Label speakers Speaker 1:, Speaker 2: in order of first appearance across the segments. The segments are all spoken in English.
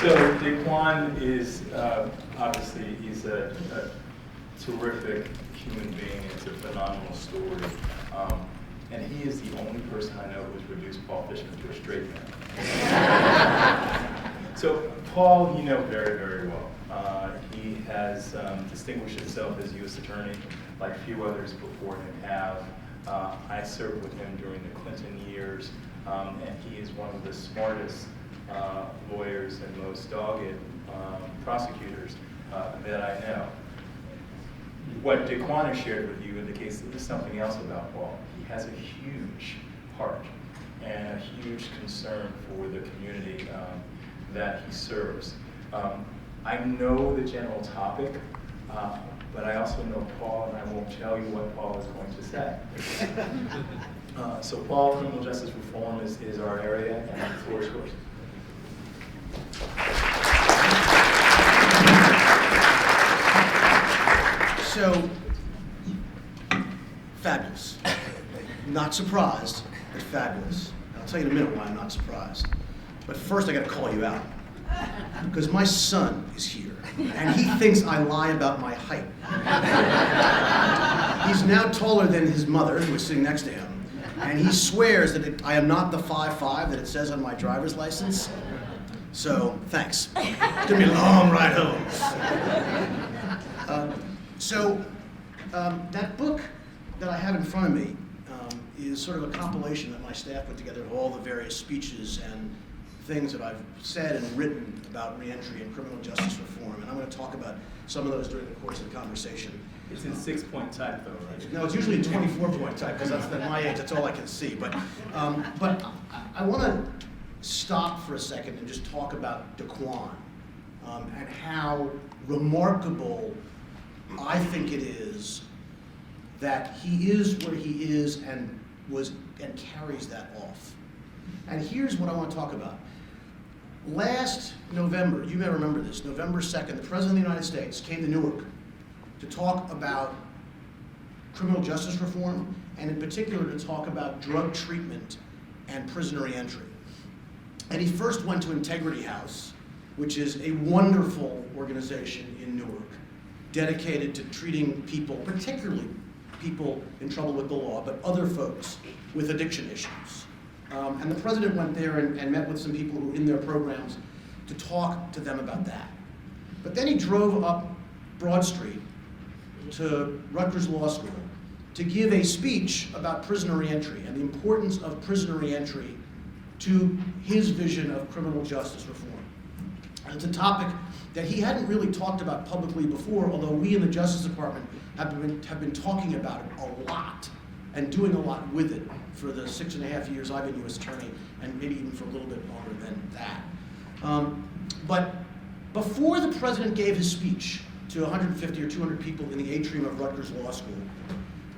Speaker 1: So Daquan is, obviously, he's a terrific human being. It's a phenomenal story. And he is the only person I know who's reduced Paul Fishman to a straight man. So Paul, you know very, very well. He has distinguished himself as U.S. Attorney like few others before him have. I served with him during the Clinton years, and he is one of the smartest lawyers and most dogged prosecutors that I know. What Daquan has shared with you indicates that there's something else about Paul. He has a huge heart and a huge concern for the community that he serves. I know the general topic, but I also know Paul, and I won't tell you what Paul is going to say. So Paul, criminal justice reform is our area, and the floor is yours.
Speaker 2: So, fabulous. Not surprised, but fabulous. I'll tell you in a minute why I'm not surprised. But first I gotta call you out. Because my son is here, and he thinks I lie about my height. He's now taller than his mother, who is sitting next to him, and he swears that I am not the 5'5" that it says on my driver's license. So, thanks. It's gonna be a long ride home. That book that I have in front of me is sort of a compilation that my staff put together of all the various speeches and things that I've said and written about reentry and criminal justice reform, and I'm going to talk about some of those during the course of the conversation.
Speaker 1: It's in 6-point type, though, right?
Speaker 2: No, it's usually a 24-point type, because that's at my age, that's all I can see. But I want to stop for a second and just talk about Daquan and how remarkable I think it is that he is where he is and carries that off. And here's what I want to talk about. Last November, you may remember this, November 2nd, the President of the United States came to Newark to talk about criminal justice reform, and in particular to talk about drug treatment and prisoner reentry. And he first went to Integrity House, which is a wonderful organization in Newark, dedicated to treating people, particularly people in trouble with the law, but other folks with addiction issues. And the president went there and met with some people who were in their programs to talk to them about that. But then he drove up Broad Street to Rutgers Law School to give a speech about prisoner reentry and the importance of prisoner reentry to his vision of criminal justice reform. And it's a topic that he hadn't really talked about publicly before, although we in the Justice Department have been talking about it a lot and doing a lot with it for the 6.5 years I've been U.S. Attorney, and maybe even for a little bit longer than that. But before the president gave his speech to 150 or 200 people in the atrium of Rutgers Law School,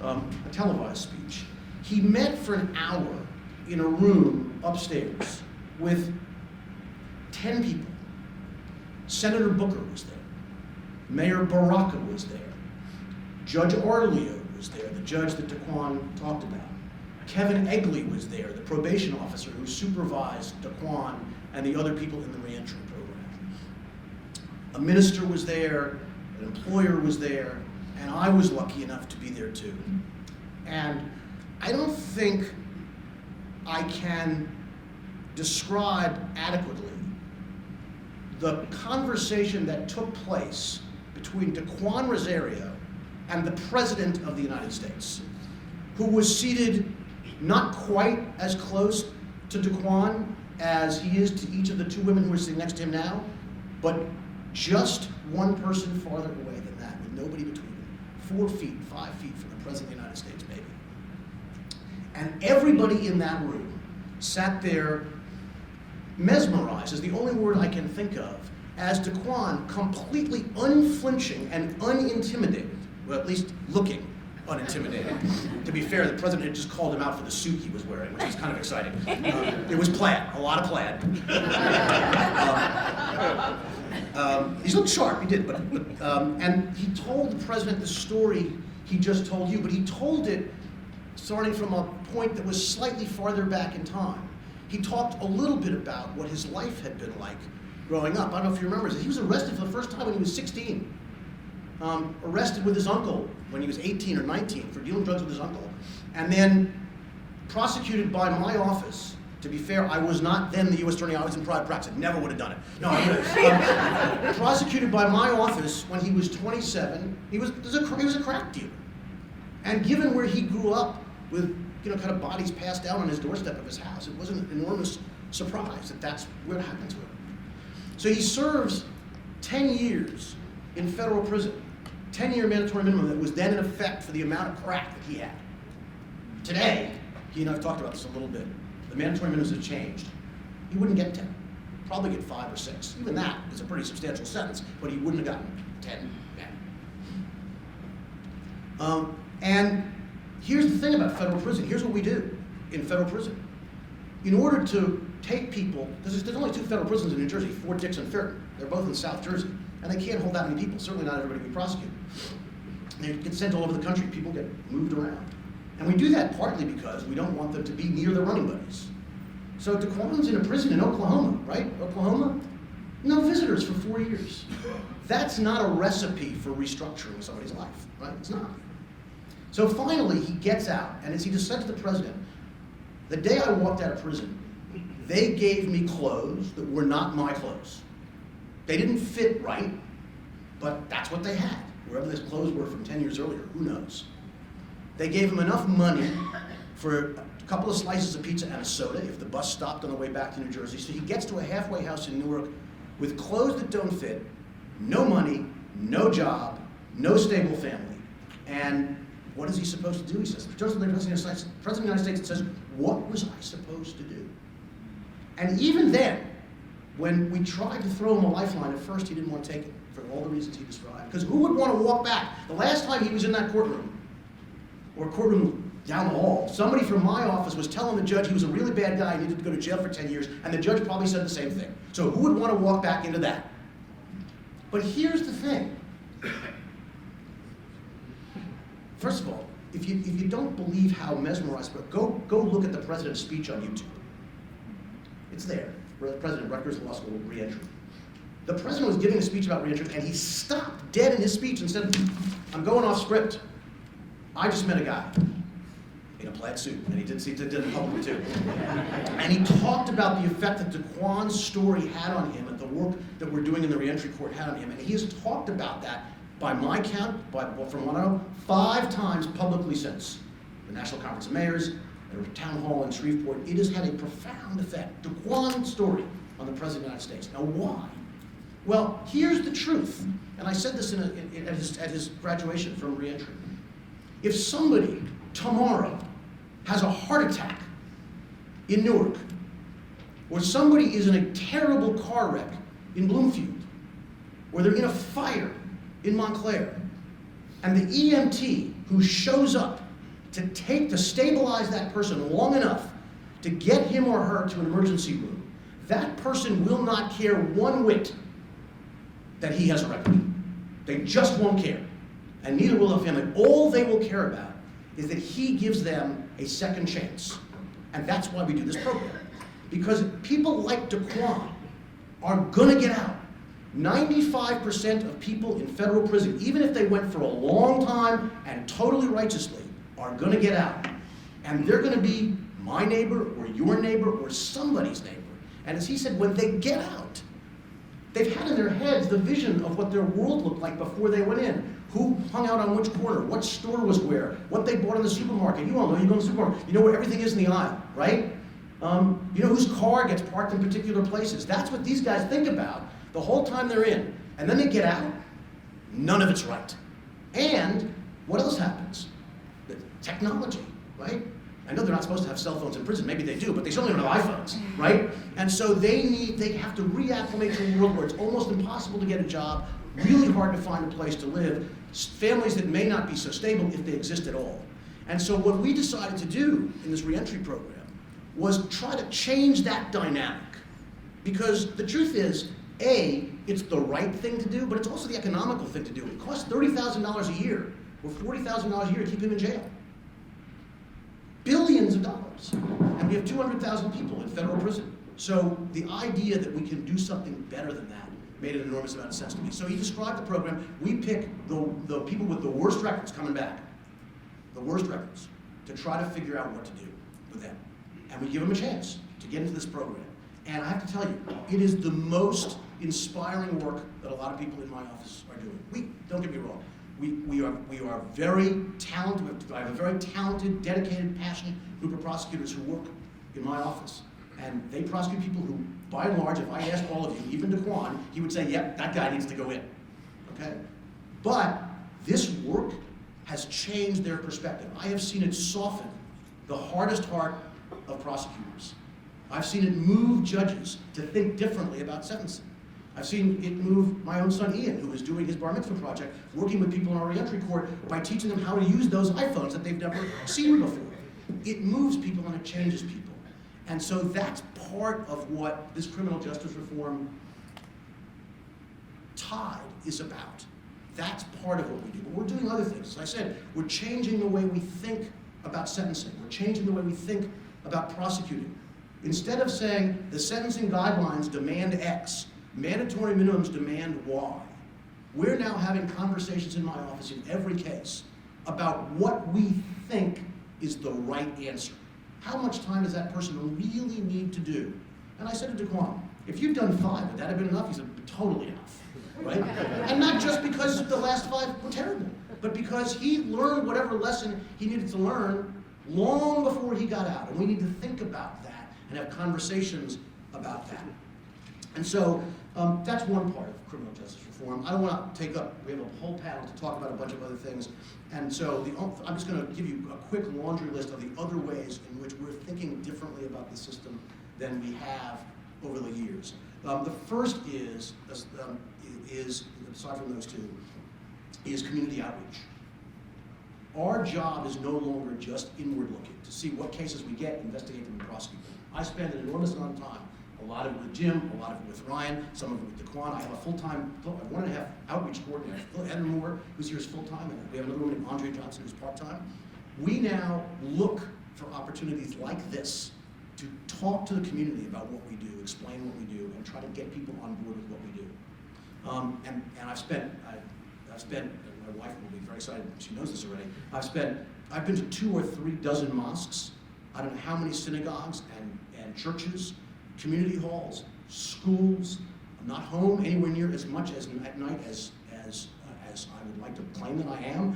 Speaker 2: a televised speech, he met for an hour in a room upstairs with 10 people. Senator Booker was there. Mayor Baraka was there. Judge Arleo was there, the judge that Daquan talked about. Kevin Egley was there, the probation officer who supervised Daquan and the other people in the reentry program. A minister was there, an employer was there, and I was lucky enough to be there too. And I don't think I can describe adequately the conversation that took place between Daquan Rosario and the President of the United States, who was seated not quite as close to Daquan as he is to each of the two women who are sitting next to him now, but just one person farther away than that, with nobody between them. 4 feet, 5 feet from the President of the United States, maybe. And everybody in that room sat there mesmerized, is the only word I can think of, as Daquan, completely unflinching and unintimidated, well, at least looking unintimidated. To be fair, the president had just called him out for the suit he was wearing, which is kind of exciting. It was plaid, a lot of plaid. He looked sharp, he did, but and he told the president the story he just told you, but he told it starting from a point that was slightly farther back in time. He talked a little bit about what his life had been like growing up. I don't know if you remember this. He was arrested for the first time when he was 16. Arrested with his uncle when he was 18 or 19 for dealing drugs with his uncle. And then prosecuted by my office. To be fair, I was not then the U.S. Attorney. I was in private practice. I never would have done it. No, prosecuted by my office when he was 27. He was a crack dealer. And given where he grew up with, kind of bodies passed out on his doorstep of his house, it was an enormous surprise that that's what happened to him. So he serves 10 years in federal prison, 10-year mandatory minimum that was then in effect for the amount of crack that he had. Today, he and I have talked about this a little bit. The mandatory minimums have changed. He wouldn't get 10, probably get 5 or 6. Even that is a pretty substantial sentence, but he wouldn't have gotten 10 then. And here's the thing about federal prison. Here's what we do in federal prison. In order to take people, there's only 2 federal prisons in New Jersey, Fort Dix and Ferry. They're both in South Jersey, and they can't hold that many people. Certainly not everybody we prosecute. They get sent all over the country. People get moved around. And we do that partly because we don't want them to be near their running buddies. So Daquan's in a prison in Oklahoma, right? Oklahoma? No visitors for 4 years. That's not a recipe for restructuring somebody's life, right? It's not. So finally, he gets out, and as he just said to the president, the day I walked out of prison, they gave me clothes that were not my clothes. They didn't fit right, but that's what they had. Wherever those clothes were from 10 years earlier, who knows? They gave him enough money for a couple of slices of pizza and a soda if the bus stopped on the way back to New Jersey. So he gets to a halfway house in Newark with clothes that don't fit, no money, no job, no stable family. And what is he supposed to do? He says, the President of the United States says, what was I supposed to do? And even then, when we tried to throw him a lifeline, at first he didn't want to take it for all the reasons he described. Because who would want to walk back? The last time he was in that courtroom, or courtroom down the hall, somebody from my office was telling the judge he was a really bad guy and needed to go to jail for 10 years, and the judge probably said the same thing. So who would want to walk back into that? But here's the thing. First of all, if you don't believe how mesmerized, go look at the president's speech on YouTube. It's there. President Rutgers Law School reentry. The president was giving a speech about reentry, and he stopped dead in his speech and said, I'm going off script. I just met a guy in a plaid suit, and he did it publicly too. And he talked about the effect that Daquan's story had on him and the work that we're doing in the reentry court had on him. And he has talked about that, by my count, from what I know, 5 times publicly since. The National Conference of Mayors, at a town hall in Shreveport. It has had a profound effect. Daquan's story on the President of the United States. Now why? Well, here's the truth. And I said this at his graduation from reentry. If somebody tomorrow has a heart attack in Newark, or somebody is in a terrible car wreck in Bloomfield, or they're in a fire in Montclair, and the EMT who shows up to stabilize that person long enough to get him or her to an emergency room, that person will not care one whit that he has a record. They just won't care. And neither will the family. All they will care about is that he gives them a second chance. And that's why we do this program. Because people like Daquan are gonna get out. 95% of people in federal prison, even if they went for a long time and totally righteously, are gonna get out. And they're gonna be my neighbor or your neighbor or somebody's neighbor. And as he said, when they get out, they've had in their heads the vision of what their world looked like before they went in. Who hung out on which corner, what store was where, what they bought in the supermarket. You all know, you go to the supermarket, you know where everything is in the aisle, right? You know whose car gets parked in particular places. That's what these guys think about the whole time they're in. And then they get out, none of it's right. And what else happens? The technology, right? I know they're not supposed to have cell phones in prison, maybe they do, but they certainly don't have iPhones, right? And so they have to reacclimate to a world where it's almost impossible to get a job, really hard to find a place to live, families that may not be so stable if they exist at all. And so what we decided to do in this reentry program was try to change that dynamic. Because the truth is, A, it's the right thing to do, but it's also the economical thing to do. It costs $30,000 a year, or $40,000 a year to keep him in jail. Billions of dollars. And we have 200,000 people in federal prison. So the idea that we can do something better than that made an enormous amount of sense to me. So he described the program. We pick the people with the worst records coming back, the worst records, to try to figure out what to do with them. And we give them a chance to get into this program. And I have to tell you, it is the most inspiring work that a lot of people in my office are doing. Don't get me wrong, we are very talented. I have a very talented, dedicated, passionate group of prosecutors who work in my office. And they prosecute people who, by and large, if I asked all of you, even Daquan, he would say, yep, that guy needs to go in, okay? But this work has changed their perspective. I have seen it soften the hardest heart of prosecutors. I've seen it move judges to think differently about sentencing. I've seen it move my own son Ian, who is doing his bar mitzvah project, working with people in our reentry court by teaching them how to use those iPhones that they've never seen before. It moves people and it changes people. And so that's part of what this criminal justice reform tide is about. That's part of what we do. But we're doing other things. As I said, we're changing the way we think about sentencing. We're changing the way we think about prosecuting. Instead of saying the sentencing guidelines demand X, mandatory minimums demand Y, we're now having conversations in my office in every case about what we think is the right answer. How much time does that person really need to do? And I said to Daquan, if you've done 5, would that have been enough? He said, totally enough, right? And not just because the last 5 were terrible, but because he learned whatever lesson he needed to learn long before he got out. And we need to think about that and have conversations about that. And so that's one part of criminal justice reform. I don't want to take up, we have a whole panel to talk about a bunch of other things. And so I'm just going to give you a quick laundry list of the other ways in which we're thinking differently about the system than we have over the years. The first is, aside from those two, is community outreach. Our job is no longer just inward looking to see what cases we get, investigate them, and prosecute them. I spend an enormous amount of time, a lot of it with Jim, a lot of it with Ryan, some of it with Daquan. I have a full-time, 1.5 outreach coordinator, Ed Moore, who's here is full-time, and we have another woman named Andre Johnson who's part-time. We now look for opportunities like this to talk to the community about what we do, explain what we do, and try to get people on board with what we do. And I've spent, and my wife will be very excited, she knows this already, I've been to 2 or 3 dozen mosques, I don't know how many synagogues and churches, community halls, schools. I'm not home anywhere near as much as at night as I would like to claim that I am.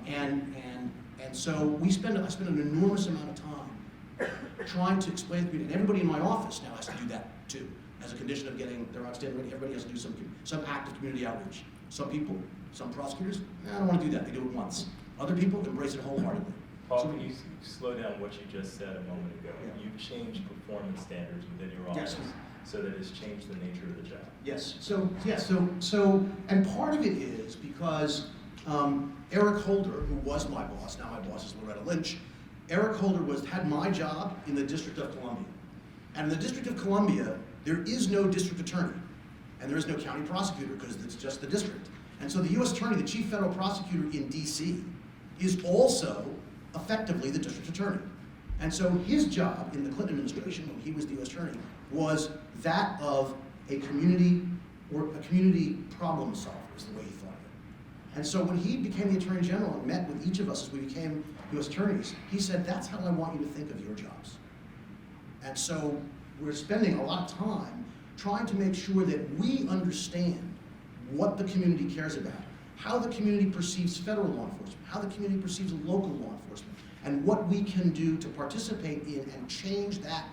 Speaker 2: And so I spend an enormous amount of time trying to explain to the community, and everybody in my office now has to do that too, as a condition of getting their outstanding rating. Everybody has to do some active community outreach. Some people, some prosecutors, I don't want to do that. They do it once. Other people embrace it wholeheartedly.
Speaker 1: Paul, can you slow down what you just said a moment ago? Yeah. You've changed performance standards within your office, yes, so that it's changed the nature of the job.
Speaker 2: Yes. And part of it is because Eric Holder, who was my boss, now my boss is Loretta Lynch. Eric Holder had my job in the District of Columbia. And in the District of Columbia, there is no district attorney, and there is no county prosecutor because it's just the district. And so the U.S. attorney, the chief federal prosecutor in D.C., is also effectively the district attorney. And so his job in the Clinton administration, when he was the U.S. attorney, was that of a community problem solver, is the way he thought of it. And so when he became the Attorney General and met with each of us as we became U.S. attorneys, he said, that's how I want you to think of your jobs. And so we're spending a lot of time trying to make sure that we understand what the community cares about, how the community perceives federal law enforcement, how the community perceives local law enforcement, and what we can do to participate in and change that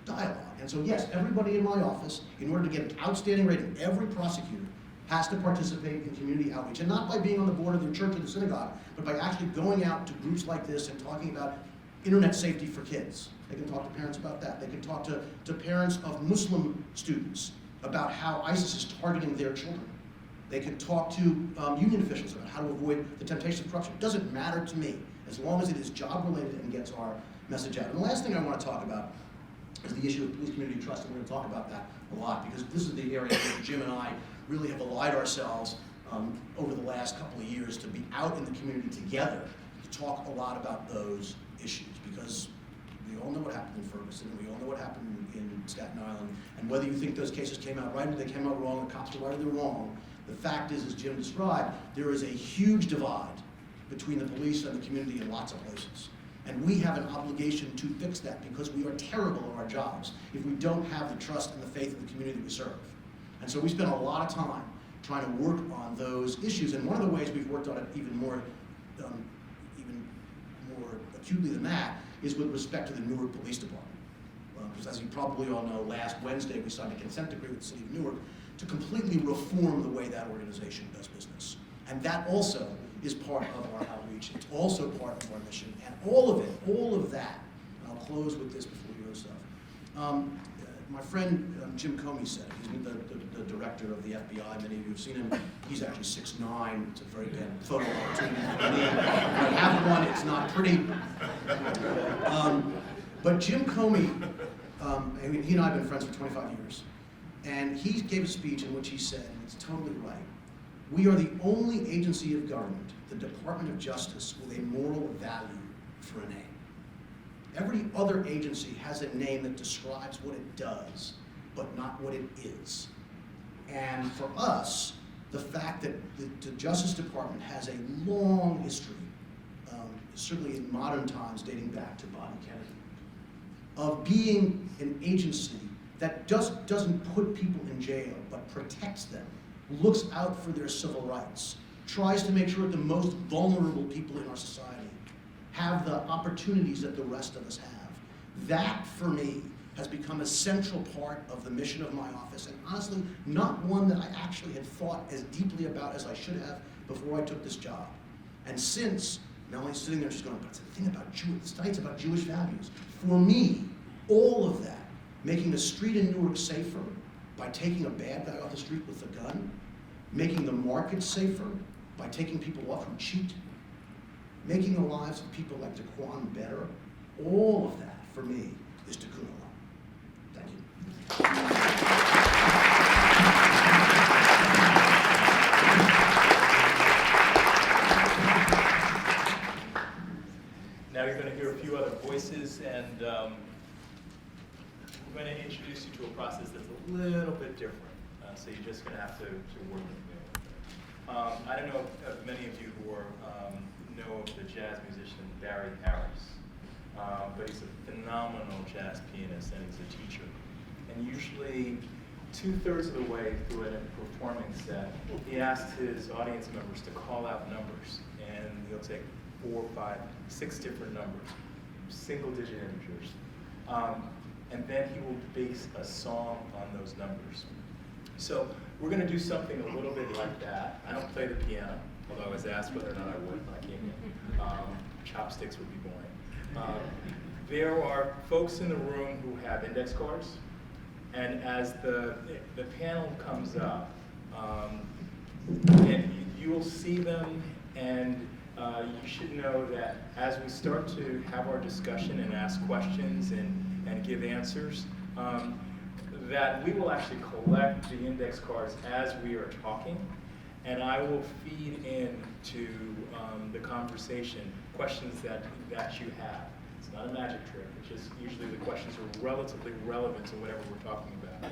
Speaker 2: dialogue. And so yes, everybody in my office, in order to get an outstanding rating, every prosecutor has to participate in community outreach, and not by being on the board of their church or the synagogue, but by actually going out to groups like this and talking about internet safety for kids. They can talk to parents about that. They can talk to parents of Muslim students about how ISIS is targeting their children. They can talk to union officials about how to avoid the temptation of corruption. It doesn't matter to me, as long as it is job-related and gets our message out. And the last thing I want to talk about is the issue of police community trust, and we're going to talk about that a lot, because this is the area where Jim and I really have allied ourselves over the last couple of years to be out in the community together to talk a lot about those issues, because We all know what happened in Ferguson, and we all know what happened in Staten Island, and whether you think those cases came out right or they came out wrong, the cops were right or they're wrong, the fact is, as Jim described, there is a huge divide between the police and the community in lots of places. And we have an obligation to fix that because we are terrible at our jobs if we don't have the trust and the faith of the community we serve. And so we spend a lot of time trying to work on those issues. And one of the ways we've worked on it even more acutely than that is with respect to the Newark Police Department. Because as you probably all know, last Wednesday we signed a consent decree with the city of Newark to completely reform the way that organization does business. And that also is part of our outreach. It's also part of our mission. And all of that, and I'll close with this before we go to stuff. My friend Jim Comey said, he's the director of the FBI. Many of you have seen him. He's actually 6'9". It's a very bad photo opportunity for me. I have one, it's not pretty. But Jim Comey, he and I have been friends for 25 years. And he gave a speech in which he said, and it's totally right, we are the only agency of government, the Department of Justice, with a moral value for a name. Every other agency has a name that describes what it does, but not what it is. And for us, the fact that the Justice Department has a long history, certainly in modern times dating back to Bobby Kennedy, of being an agency that doesn't put people in jail, but protects them, looks out for their civil rights, tries to make sure that the most vulnerable people in our society have the opportunities that the rest of us have. That, for me, has become a central part of the mission of my office, and honestly, not one that I actually had thought as deeply about as I should have before I took this job. And since, Melanie's sitting there, she's going, but it's a thing about tonight's about Jewish values. For me, all of that, making the street in Newark safer by taking a bad guy off the street with a gun, making the market safer by taking people off who cheat, making the lives of people like Daquan better, all of that, for me, is Tikkun Olam. Thank you.
Speaker 1: Now you're going to hear a few other voices, and we're going to introduce you to a process that's a little bit different. So you're just going to have to work with me. I don't know if many of you who are, know of the jazz musician Barry Harris, but he's a phenomenal jazz pianist and he's a teacher. And usually 2/3 of the way through a performing set, he asks his audience members to call out numbers, and he'll take 4, 5, 6 different numbers, single-digit integers. And then he will base a song on those numbers. So we're going to do something a little bit like that. I don't play the piano, although I was asked whether or not I would when I came in. Chopsticks would be boring. There are folks in the room who have index cards, and as the panel comes up, and you will see them, and you should know that as we start to have our discussion and ask questions and give answers, that we will actually collect the index cards as we are talking, and I will feed into the conversation questions that you have. It's not a magic trick, it's just usually the questions are relatively relevant to whatever we're talking about.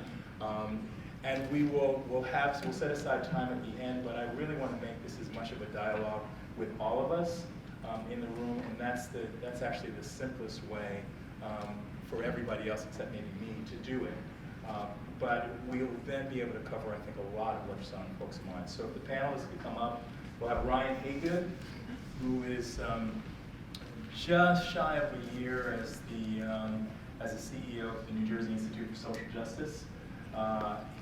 Speaker 1: And we'll set aside time at the end, but I really want to make this as much of a dialogue with all of us in the room, and that's actually the simplest way for everybody else except maybe me to do it. But we'll then be able to cover, I think, a lot of what's on folks' minds. So if the panelists could come up, we'll have Ryan Haygood, who is just shy of a year as the CEO of the New Jersey Institute for Social Justice.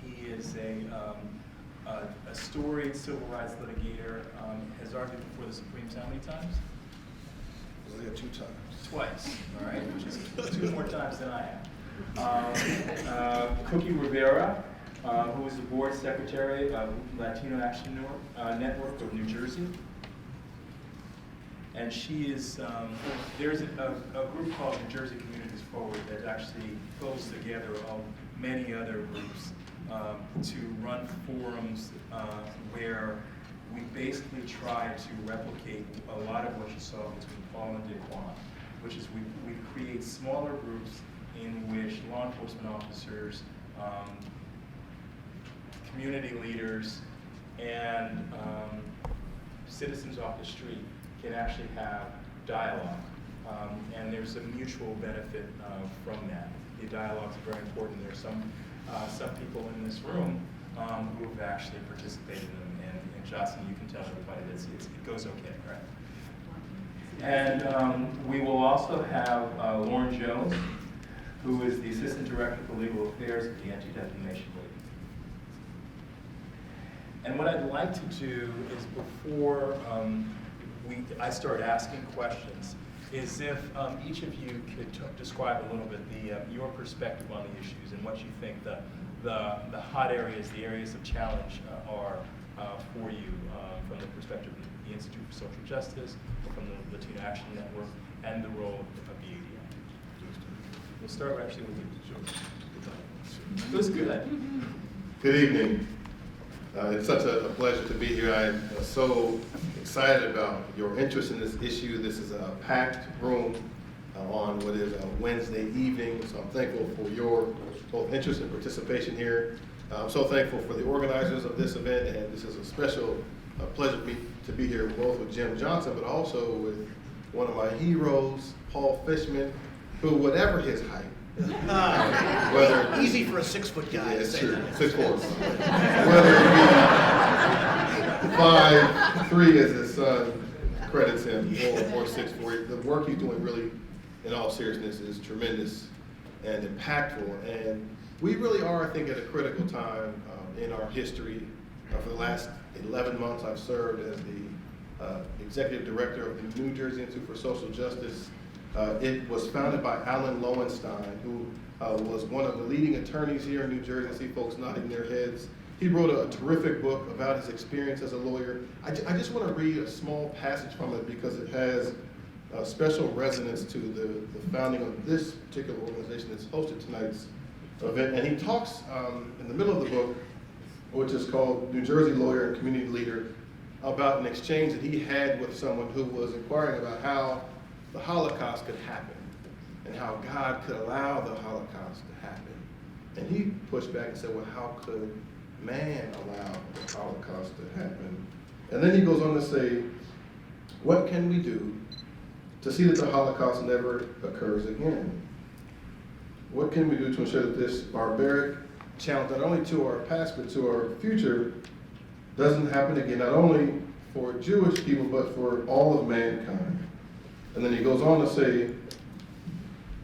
Speaker 1: He is a storied civil rights litigator, has argued before the Supreme how many times?
Speaker 3: Only 2 times.
Speaker 1: Twice, all right, which is 2 more times than I have. Cookie Rivera, who is the board secretary of Latino Action Network of New Jersey. And she is, there's a group called New Jersey Communities Forward that actually pulls together many other groups to run forums where we basically try to replicate a lot of what you saw between Paul and Daquan, which is we create smaller groups in which law enforcement officers, community leaders, and citizens off the street can actually have dialogue. And there's a mutual benefit from that. The dialogues are very important. There's some people in this room who have actually participated in them. And Jocelyn, you can tell everybody that it goes okay, right? And we will also have Lauren Jones, who is the Assistant Director for Legal Affairs at the Antidefamation League. And what I'd like to do is before I start asking questions, is if each of you could describe a little bit your perspective on the issues and what you think the hot areas, the areas of challenge are for you from the perspective of the Institute for Social Justice, from the Latino Action Network, and the role of the ADN. We'll start actually with you. It was good.
Speaker 4: Good evening. It's such a pleasure to be here. I'm so excited about your interest in this issue. This is a packed room on what is a Wednesday evening, so I'm thankful for your both interest and participation here. I'm so thankful for the organizers of this event, and this is a special pleasure for me to be here both with Jim Johnson, but also with one of my heroes, Paul Fishman, who, whatever his height,
Speaker 2: whether easy for a 6-foot guy
Speaker 4: yeah,
Speaker 2: to say
Speaker 4: true.
Speaker 2: that.
Speaker 4: 6'4". Whether it be 5'3", as his son credits him, or 6'4", the work he's doing really, in all seriousness, is tremendous and impactful. And we really are, I think, at a critical time in our history. For the last 11 months, I've served as the executive director of the New Jersey Institute for Social Justice. It was founded by Alan Lowenstein, who was one of the leading attorneys here in New Jersey. I see folks nodding their heads. He wrote a terrific book about his experience as a lawyer. I just want to read a small passage from it because it has special resonance to the founding of this particular organization that's hosted tonight's event. And he talks in the middle of the book, which is called New Jersey Lawyer and Community Leader, about an exchange that he had with someone who was inquiring about how the Holocaust could happen and how God could allow the Holocaust to happen. And he pushed back and said, well, how could man allow the Holocaust to happen? And then he goes on to say, what can we do to see that the Holocaust never occurs again? What can we do to ensure that this barbaric challenge, not only to our past, but to our future, doesn't happen again, not only for Jewish people, but for all of mankind? And then he goes on to say,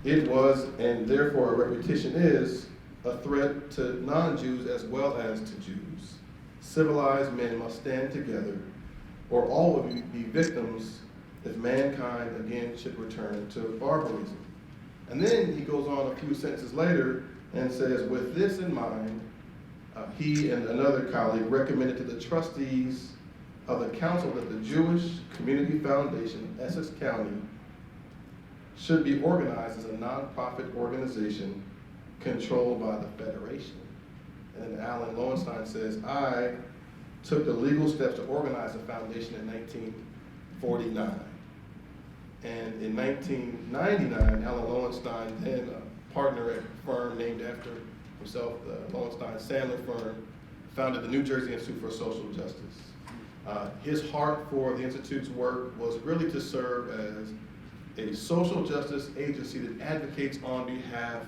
Speaker 4: it was, and therefore a repetition is, a threat to non-Jews as well as to Jews. Civilized men must stand together, or all will be victims if mankind again should return to barbarism. And then he goes on a few sentences later and says, with this in mind, he and another colleague recommended to the trustees of the council that the Jewish Community Foundation, Essex County, should be organized as a nonprofit organization controlled by the Federation. And then Alan Lowenstein says, I took the legal steps to organize the foundation in 1949. And in 1999, Alan Lowenstein, then a partner at a firm named after himself, the Lowenstein Sandler firm, founded the New Jersey Institute for Social Justice. His heart for the Institute's work was really to serve as a social justice agency that advocates on behalf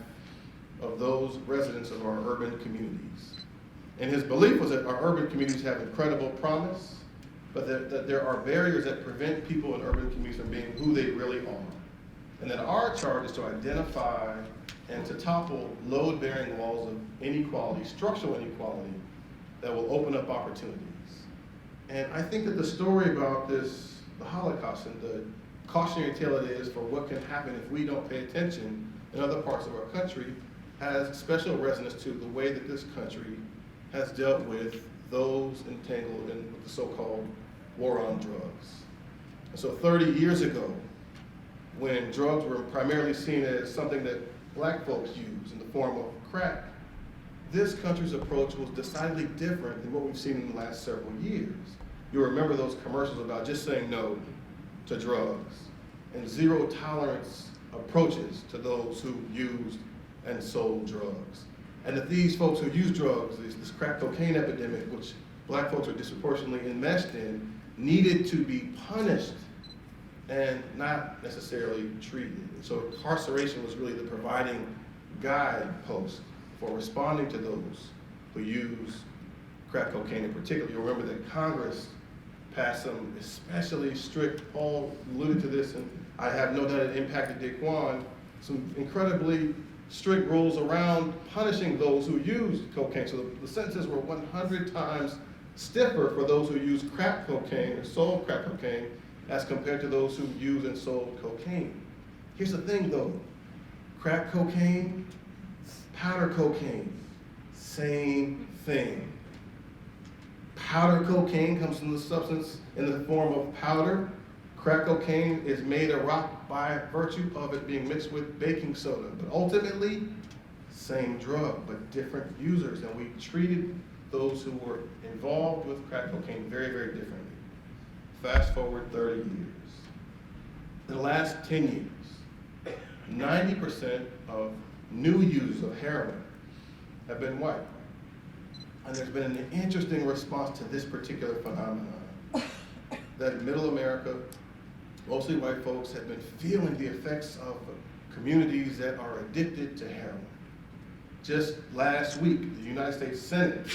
Speaker 4: of those residents of our urban communities. And his belief was that our urban communities have incredible promise, but that there are barriers that prevent people in urban communities from being who they really are. And that our charge is to identify and to topple load-bearing walls of inequality, structural inequality, that will open up opportunities. And I think that the story about this, the Holocaust, and the cautionary tale it is for what can happen if we don't pay attention in other parts of our country, has special resonance to the way that this country has dealt with those entangled in the so-called war on drugs. And so 30 years ago, when drugs were primarily seen as something that black folks use in the form of crack, this country's approach was decidedly different than what we've seen in the last several years. You'll remember those commercials about just saying no to drugs. and zero tolerance approaches to those who used and sold drugs. And that these folks who use drugs, this crack cocaine epidemic, which black folks are disproportionately enmeshed in, needed to be punished and not necessarily treated. So incarceration was really the providing guidepost for responding to those who use crack cocaine in particular. You'll remember that Congress passed some especially strict, Paul alluded to this, and I have no doubt it impacted Daquan, some incredibly strict rules around punishing those who use cocaine. So the sentences were 100 times stiffer for those who use crack cocaine or sold crack cocaine as compared to those who use and sold cocaine. Here's the thing though, crack cocaine, powder cocaine, same thing. Powder cocaine comes from the substance in the form of powder. Crack cocaine is made a rock by virtue of it being mixed with baking soda. But ultimately, same drug, but different users. And we treated those who were involved with crack cocaine very, very differently. Fast forward 30 years. In the last 10 years, 90% of new users of heroin have been white. And there's been an interesting response to this particular phenomenon. That middle America, mostly white folks, have been feeling the effects of communities that are addicted to heroin. Just last week, the United States Senate,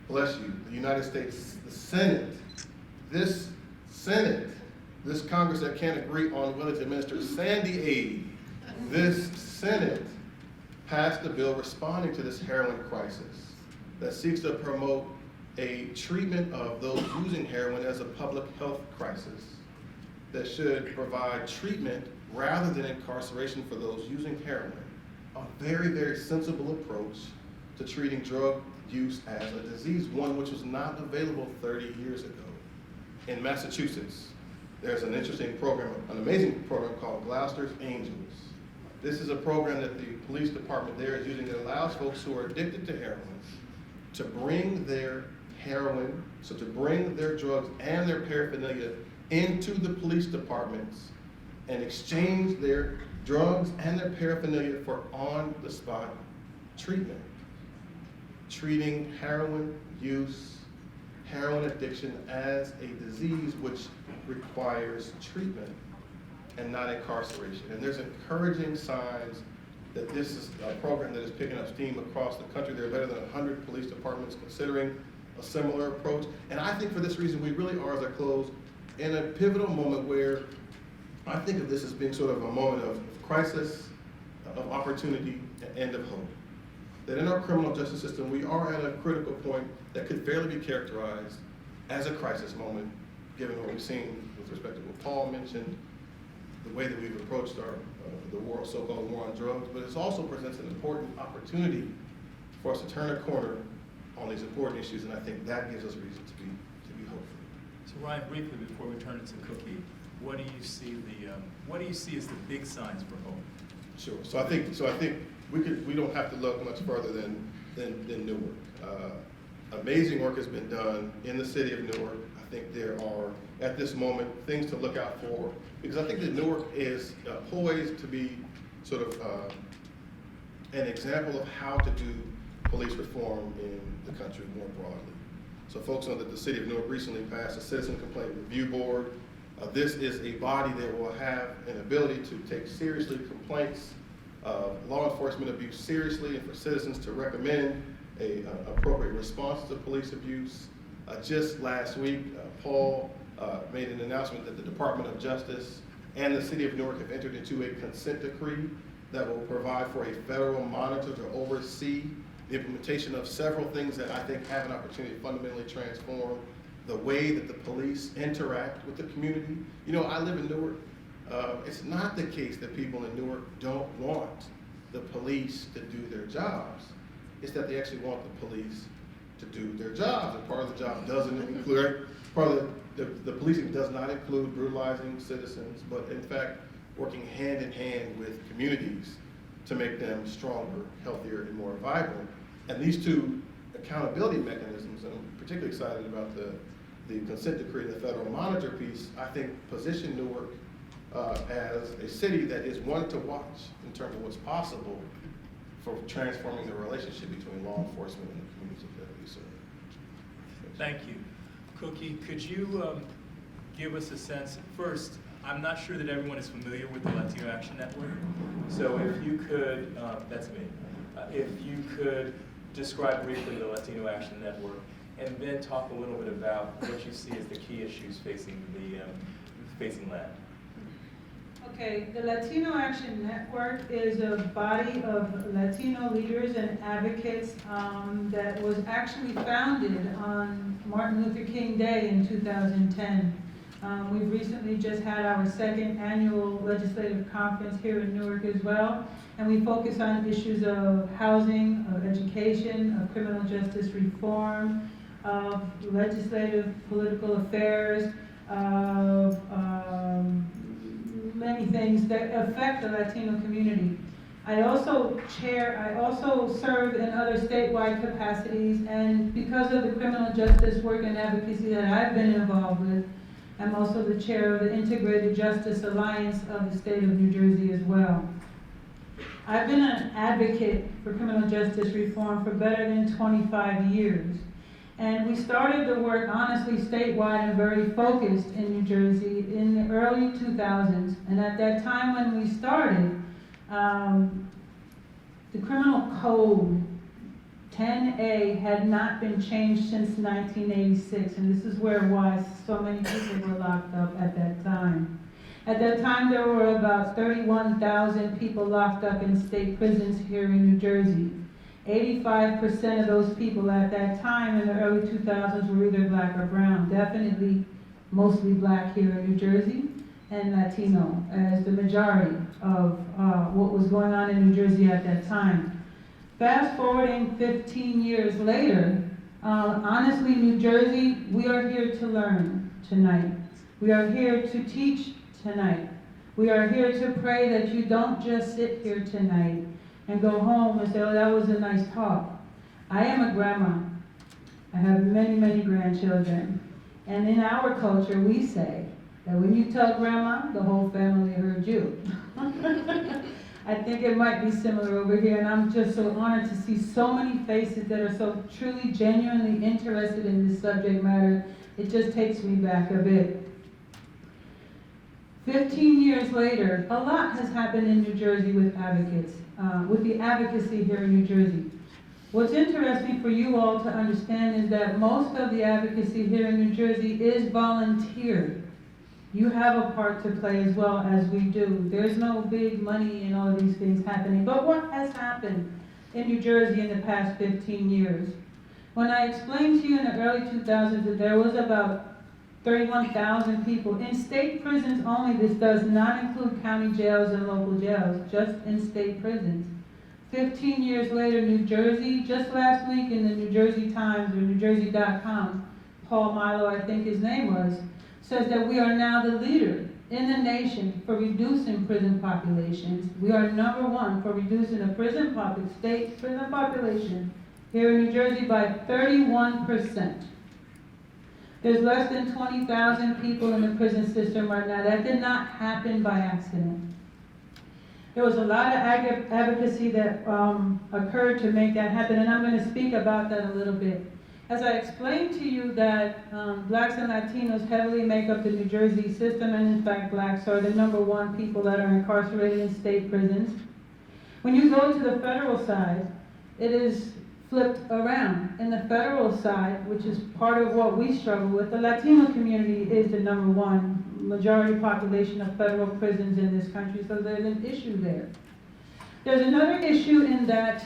Speaker 4: bless you, the United States, the Senate, this Senate, this Congress that can't agree on whether to administer Sandy aid, this Senate passed a bill responding to this heroin crisis that seeks to promote a treatment of those using heroin as a public health crisis that should provide treatment rather than incarceration for those using heroin. A very, very sensible approach to treating drug use as a disease, one which was not available 30 years ago. In Massachusetts, there's an interesting program, an amazing program called Gloucester's Angels. This is a program that the police department there is using that allows folks who are addicted to heroin to bring their heroin, so to bring their drugs and their paraphernalia into the police departments and exchange their drugs and their paraphernalia for on-the-spot treatment. Treating heroin use, heroin addiction as a disease which requires treatment and not incarceration. And there's encouraging signs that this is a program that is picking up steam across the country. There are better than 100 police departments considering a similar approach. And I think for this reason, we really are, as I close, in a pivotal moment where I think of this as being sort of a moment of crisis, of opportunity, and of hope. That in our criminal justice system, we are at a critical point that could fairly be characterized as a crisis moment, given what we've seen with respect to what Paul mentioned, the way that we've approached the war, so-called war on drugs, but it also presents an important opportunity for us to turn a corner on these important issues, and I think that gives us reason to be hopeful.
Speaker 1: So Ryan, briefly before we turn it to Cookie, what do you see as the big signs for hope?
Speaker 4: Sure. So I think we don't have to look much further than Newark. Amazing work has been done in the city of Newark. I think there are, at this moment, things to look out for, because I think that Newark is poised to be sort of an example of how to do police reform in the country more broadly. So folks know that the city of Newark recently passed a citizen complaint review board. This is a body that will have an ability to take seriously complaints of law enforcement abuse seriously, and for citizens to recommend an appropriate response to police abuse. Just last week, Paul made an announcement that the Department of Justice and the City of Newark have entered into a consent decree that will provide for a federal monitor to oversee the implementation of several things that I think have an opportunity to fundamentally transform the way that the police interact with the community. You know, I live in Newark. It's not the case that people in Newark don't want the police to do their jobs. It's that they actually want the police to do their jobs. And part of the job doesn't include, part of the policing does not include brutalizing citizens, but in fact, working hand in hand with communities to make them stronger, healthier, and more vibrant. And these two accountability mechanisms, and I'm particularly excited about the consent decree and the federal monitor piece, I think position Newark as a city that is one to watch in terms of what's possible for transforming the relationship between law enforcement and the communities that we serve.
Speaker 1: Thank you. Cookie, could you give us a sense, first, I'm not sure that everyone is familiar with the Latino Action Network, so if you could, that's me, if you could describe briefly the Latino Action Network, and then talk a little bit about what you see as the key issues facing land.
Speaker 5: Okay, the Latino Action Network is a body of Latino leaders and advocates that was actually founded on Martin Luther King Day in 2010. We've recently just had our second annual legislative conference here in Newark as well, and we focus on issues of housing, of education, of criminal justice reform, of legislative political affairs, of many things that affect the Latino community. I also serve in other statewide capacities, and because of the criminal justice work and advocacy that I've been involved with, I'm also the chair of the Integrated Justice Alliance of the state of New Jersey as well. I've been an advocate for criminal justice reform for better than 25 years. And we started the work, honestly, statewide and very focused in New Jersey in the early 2000s. And at that time when we started, the criminal code 10A had not been changed since 1986. And this is why so many people were locked up at that time. At that time, there were about 31,000 people locked up in state prisons here in New Jersey. 85% of those people at that time in the early 2000s were either black or brown, definitely mostly black here in New Jersey, and Latino as the majority of what was going on in New Jersey at that time. Fast forwarding 15 years later, honestly, New Jersey, we are here to learn tonight. We are here to teach tonight. We are here to pray that you don't just sit here tonight and go home and say, oh, that was a nice talk. I am a grandma. I have many, many grandchildren. And in our culture, we say that when you tell grandma, the whole family heard you. I think it might be similar over here, and I'm just so honored to see so many faces that are so truly, genuinely interested in this subject matter. It just takes me back a bit. 15 years later, a lot has happened in New Jersey with advocates. With the advocacy here in New Jersey. What's interesting for you all to understand is that most of the advocacy here in New Jersey is volunteer. You have a part to play as well as we do. There's no big money in all of these things happening. But what has happened in New Jersey in the past 15 years? When I explained to you in the early 2000s that there was about 31,000 people in state prisons only. This does not include county jails and local jails, just in state prisons. 15 years later, New Jersey, just last week in the New Jersey Times or NewJersey.com, Paul Milo, I think his name was, says that we are now the leader in the nation for reducing prison populations. We are #1 for reducing the state prison population here in New Jersey by 31%. There's less than 20,000 people in the prison system right now. That did not happen by accident. There was a lot of advocacy that occurred to make that happen, and I'm going to speak about that a little bit. As I explained to you that blacks and Latinos heavily make up the New Jersey system, and in fact blacks are the #1 people that are incarcerated in state prisons. When you go to the federal side, it is flipped around. In the federal side, which is part of what we struggle with, the Latino community is the #1 majority population of federal prisons in this country, so there's an issue there. There's another issue in that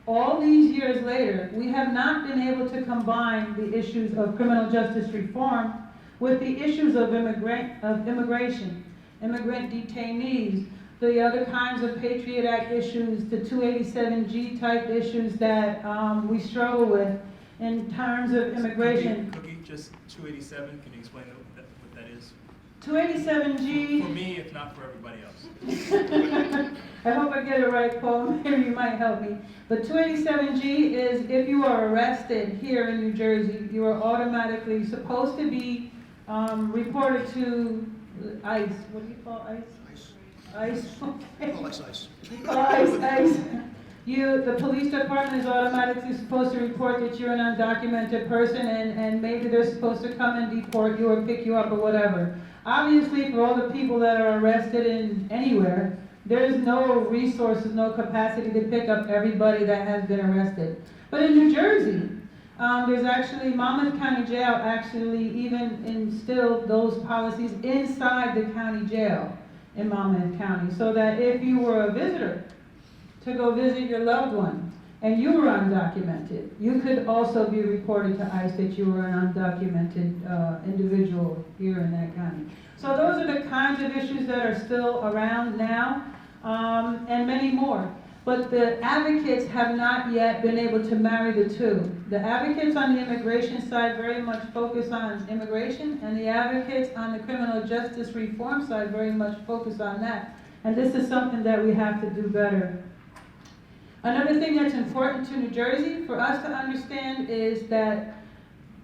Speaker 5: all these years later, we have not been able to combine the issues of criminal justice reform with the issues of immigration, immigrant detainees, the other kinds of Patriot Act issues, the 287G type issues that we struggle with in terms of immigration.
Speaker 1: Cookie, just 287, can you explain what that is?
Speaker 5: 287G.
Speaker 1: For me, if not for everybody else.
Speaker 5: I hope I get it right, Paul. Maybe you might help me. But 287G is if you are arrested here in New Jersey, you are automatically supposed to be reported to ICE, what do you call ICE? ICE, okay.
Speaker 2: Oh, that's nice.
Speaker 5: ICE. The police department is automatically supposed to report that you're an undocumented person, and maybe they're supposed to come and deport you or pick you up or whatever. Obviously, for all the people that are arrested in anywhere, there's no resources, no capacity to pick up everybody that has been arrested. But in New Jersey, there's actually, Monmouth County Jail actually even instilled those policies inside the county jail in Monmouth County, so that if you were a visitor to go visit your loved one and you were undocumented, you could also be reported to ICE that you were an undocumented individual here in that county. So those are the kinds of issues that are still around now, and many more. But the advocates have not yet been able to marry the two. The advocates on the immigration side very much focus on immigration, and the advocates on the criminal justice reform side very much focus on that. And this is something that we have to do better. Another thing that's important to New Jersey for us to understand is that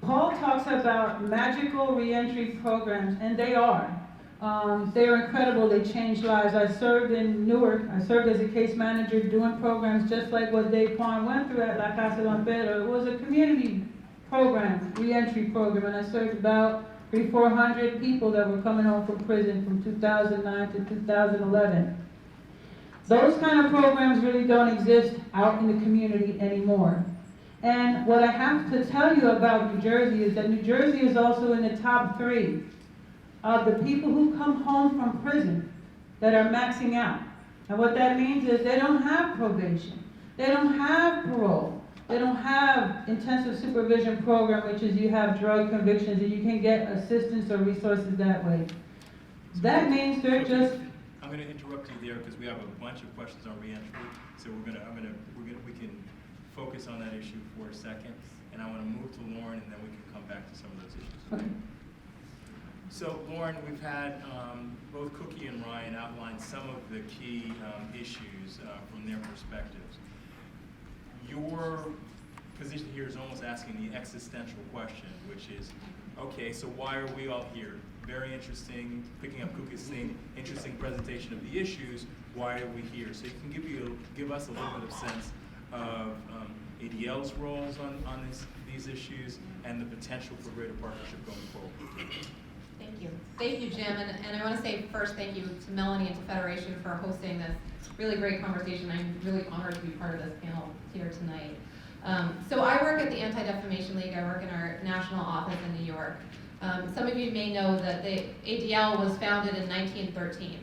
Speaker 5: Paul talks about magical reentry programs, and they are. They are incredible. They change lives. I served in Newark. I served as a case manager doing programs just like what Daquan went through at La Casa Don Pedro. It was a community program, reentry program, and I served about 300-400 people that were coming home from prison from 2009 to 2011. Those kind of programs really don't exist out in the community anymore. And what I have to tell you about New Jersey is that New Jersey is also in the top 3 of the people who come home from prison that are maxing out. And what that means is they don't have probation, they don't have parole, they don't have intensive supervision program, which is you have drug convictions and you can get assistance or resources that way. That means they're just...
Speaker 1: I'm going to interrupt you there because we have a bunch of questions on reentry. So we can focus on that issue for a second, and I want to move to Lauren, and then we can come back to some of those issues.
Speaker 5: Okay.
Speaker 1: So, Lauren, we've had both Cookie and Ryan outline some of the key issues from their perspectives. Your position here is almost asking the existential question, which is, okay, so why are we all here? Very interesting, picking up Cookie's thing, interesting presentation of the issues. Why are we here? So you can give us a little bit of sense of ADL's roles on these issues and the potential for greater partnership going forward.
Speaker 6: Thank you. Thank you, Jim. And I want to say first thank you to Melanie and to Federation for hosting this really great conversation. I'm really honored to be part of this panel here tonight. So I work at the Antidefamation League. I work in our national office in New York. Some of you may know that the ADL was founded in 1913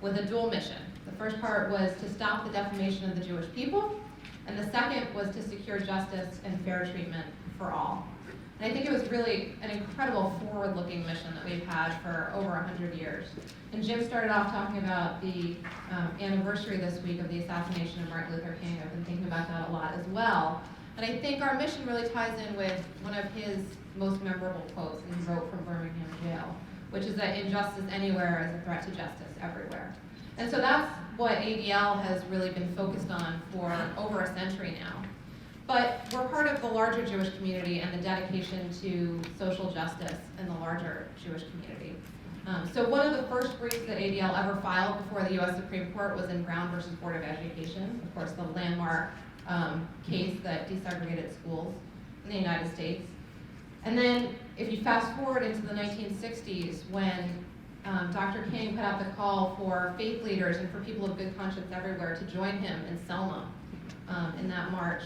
Speaker 6: with a dual mission. The first part was to stop the defamation of the Jewish people, and the second was to secure justice and fair treatment for all. And I think it was really an incredible forward-looking mission that we've had for over 100 years. And Jim started off talking about the anniversary this week of the assassination of Martin Luther King. I've been thinking about that a lot as well. And I think our mission really ties in with one of his most memorable quotes that he wrote from Birmingham jail, which is that injustice anywhere is a threat to justice everywhere. And so that's what ADL has really been focused on for over a century now. But we're part of the larger Jewish community and the dedication to social justice in the larger Jewish community. So one of the first briefs that ADL ever filed before the U.S. Supreme Court was in Brown versus Board of Education, of course the landmark case that desegregated schools in the United States. And then if you fast forward into the 1960s when Dr. King put out the call for faith leaders and for people of good conscience everywhere to join him in Selma in that march.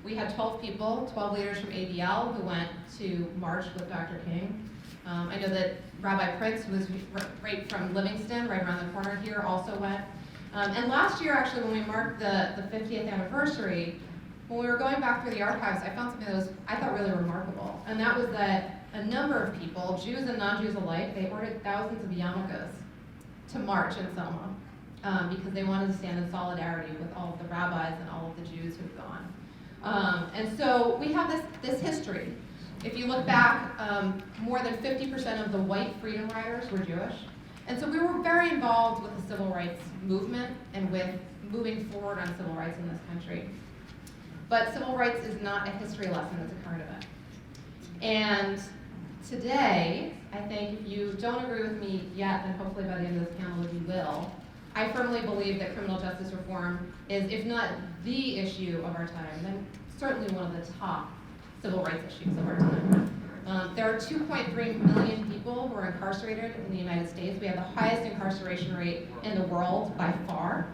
Speaker 6: We had 12 people, 12 leaders from ADL who went to march with Dr. King. I know that Rabbi Pritz, who was right from Livingston, right around the corner here, also went. And last year, actually, when we marked the 50th anniversary, when we were going back through the archives, I found something that was, I thought, really remarkable. And that was that a number of people, Jews and non-Jews alike, they ordered thousands of yarmulkes to march in Selma because they wanted to stand in solidarity with all of the rabbis and all of the Jews who've gone. And so we have this history. If you look back, more than 50% of the white freedom riders were Jewish. And so we were very involved with the civil rights movement and with moving forward on civil rights in this country. But civil rights is not a history lesson, it's a current event. And Today, I think if you don't agree with me yet, then hopefully by the end of this panel you will. I firmly believe that criminal justice reform is, if not the issue of our time, then certainly one of the top civil rights issues of our time. There are 2.3 million people who are incarcerated in the United States. We have the highest incarceration rate in the world by far.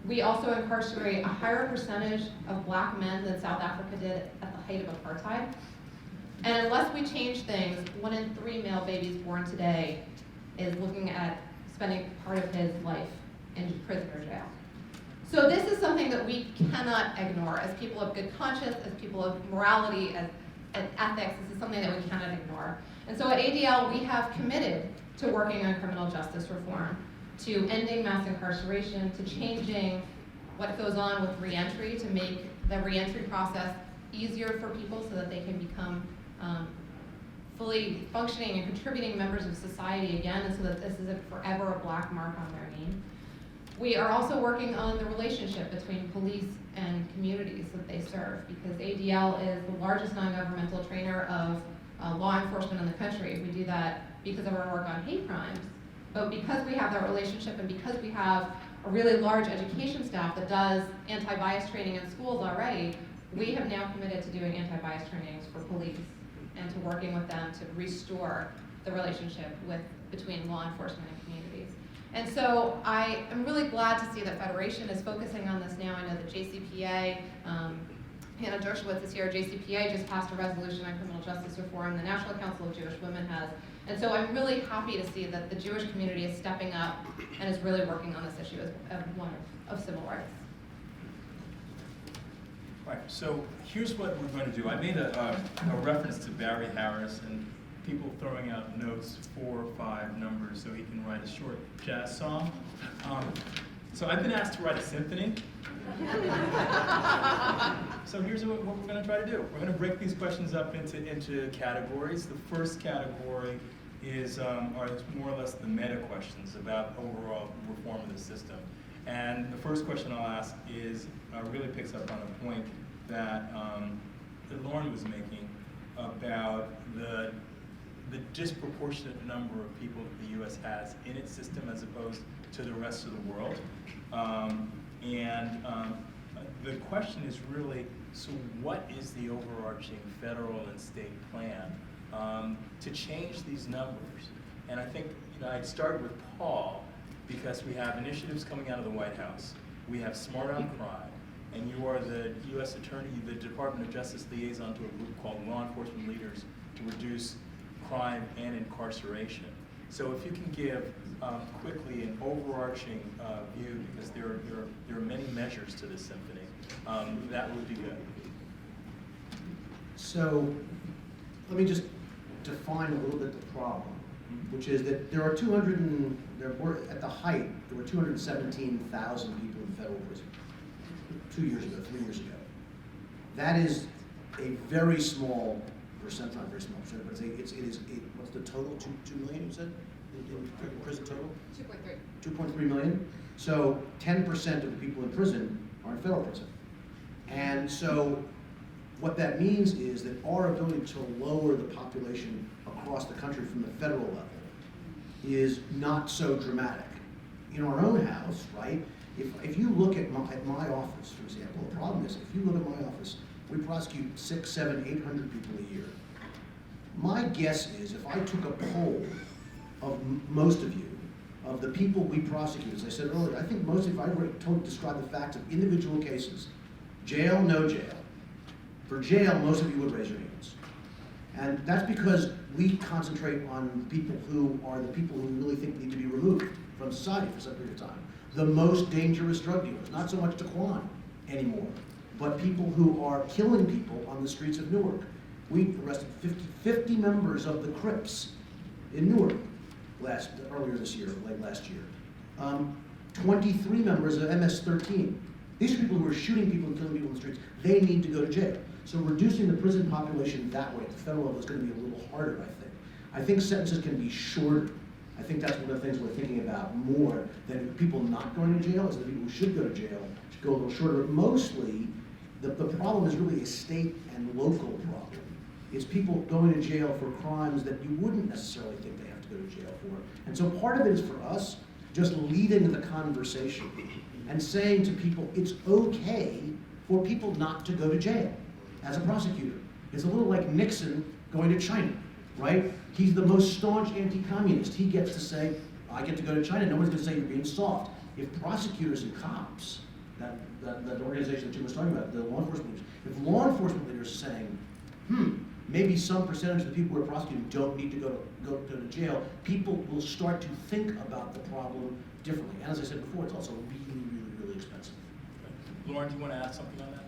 Speaker 6: We also incarcerate a higher percentage of black men than South Africa did at the height of apartheid. And unless we change things, 1 in 3 male babies born today is looking at spending part of his life in prison or jail. So this is something that we cannot ignore. As people of good conscience, as people of morality, as ethics, this is something that we cannot ignore. And so at ADL, we have committed to working on criminal justice reform, to ending mass incarceration, to changing what goes on with reentry, to make the reentry process easier for people so that they can become fully functioning and contributing members of society again, and so that this isn't forever a black mark on their name. We are also working on the relationship between police and communities that they serve, because ADL is the largest non-governmental trainer of law enforcement in the country. We do that because of our work on hate crimes, but because we have that relationship and because we have a really large education staff that does anti-bias training in schools already, we have now committed to doing anti-bias trainings for police and to working with them to restore the relationship between law enforcement and communities. And so I am really glad to see that Federation is focusing on this now. I know that JCPA, Hannah Dershowitz is here, JCPA just passed a resolution on criminal justice reform, the National Council of Jewish Women has. And so I'm really happy to see that the Jewish community is stepping up and is really working on this issue as one of civil rights.
Speaker 1: Right, so here's what we're going to do. I made a reference to Barry Harris and people throwing out notes, 4 or 5 numbers, so he can write a short jazz song. So I've been asked to write a symphony. So here's what we're going to try to do. We're going to break these questions up into categories. The first category are more or less the meta questions about overall reform of the system. And the first question I'll ask is really picks up on a point that Lauren was making about the disproportionate number of people that the U.S. has in its system as opposed to the rest of the world. The question is really, so what is the overarching federal and state plan to change these numbers? And I think I'd start with Paul, because we have initiatives coming out of the White House. We have Smart on Crime, and you are the U.S. Attorney, the Department of Justice liaison to a group called Law Enforcement Leaders to Reduce Crime and Incarceration. So if you can give quickly an overarching view, because there are many measures to this symphony, that would be good.
Speaker 2: So let me just define a little bit the problem, which is that there were at the height, there were 217,000 people in federal prison 2 years ago, 3 years ago. That is a very small percent, not very small percent, but what's the total? 2 million, you said? In prison total? 2.3 million. So 10% of the people in prison are in federal prison. And so what that means is that our ability to lower the population across the country from the federal level is not so dramatic. In our own house, right, if you look at my office, for example, the problem is, if you look at my office, we prosecute 600, 700, 800 people a year. My guess is if I took a poll of most of you, of the people we prosecute, as I said earlier, I think most of you, if I were to describe the facts of individual cases, jail, no jail. For jail, most of you would raise your hands. And that's because we concentrate on people who are the people who we really think need to be removed from society for some period of time. The most dangerous drug dealers, not so much Daquan anymore, but people who are killing people on the streets of Newark. We arrested 50 members of the Crips in Newark earlier this year, late last year. 23 members of MS-13. These are people who are shooting people and killing people in the streets. They need to go to jail. So reducing the prison population that way at the federal level is going to be a little harder, I think. I think sentences can be shorter. I think that's one of the things we're thinking about more than people not going to jail, is the people who should go to jail should go a little shorter. But mostly, the problem is really a state and local problem. It's people going to jail for crimes that you wouldn't necessarily think they have to go to jail for. And so part of it is for us just leading the conversation and saying to people, it's okay for people not to go to jail as a prosecutor. It's a little like Nixon going to China, right? He's the most staunch anti-communist. He gets to say, I get to go to China. No one's going to say you're being soft. If prosecutors and cops, that organization that Jim was talking about, the law enforcement leaders, if law enforcement leaders are saying, maybe some percentage of the people who are prosecuting don't need to go to jail, people will start to think about the problem differently. And as I said before, it's also really, really, really expensive.
Speaker 1: Lauren, do you want to add something on that?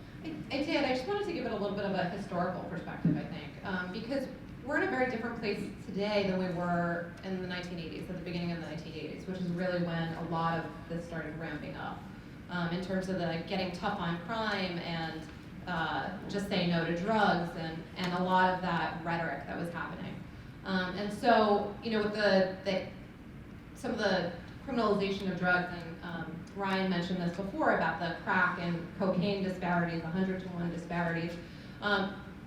Speaker 6: I did. I just wanted to give it a little bit of a historical perspective, I think, because we're in a very different place today than we were in the 1980s, at the beginning of the 1980s, which is really when a lot of this started ramping up in terms of the getting tough on crime and just saying no to drugs and a lot of that rhetoric that was happening. And so, you know, with some of the criminalization of drugs, and Ryan mentioned this before about the crack and cocaine disparities, the 100-to-1 disparities.